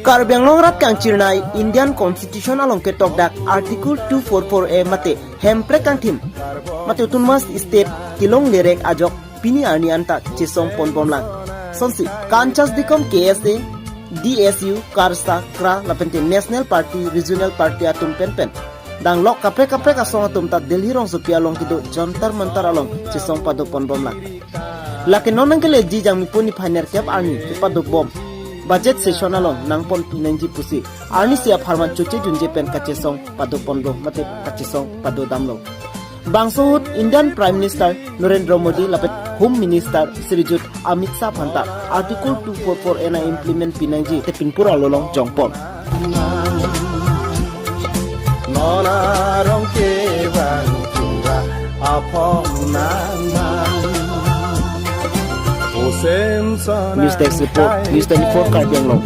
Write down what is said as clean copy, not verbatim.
Karbyang longrat kang cirnai Indian Constitution along ketok dak Article 244A mate Hemprek kang tim mate tunmas state kilong lerek AJOK pini arni anta KESONG ponpomlang sonsi kanchas dikom KSA DSU karsa kra lapente National Party Regional Party atum pen dang lok kapre asong atum ta Delhi rongsopi along kido jantar mantar along KESONG pado ponpomlang lakin nonang kele jijang mipuni paner kep arni pado bom budget session along nang pon pinanji pusi arni sia apharman choche junje pen KACHESONG pado pondo mate KACHESONG pado damlo bangsut Indian Prime Minister Narendra Modi lapet Home Minister Srijut Amit Shah phanta Article 244 ena implement pinanji te pinpura lolong jongpon nona rong ke bang tura apong nang News Desk Report, News 24 Karbyang Long.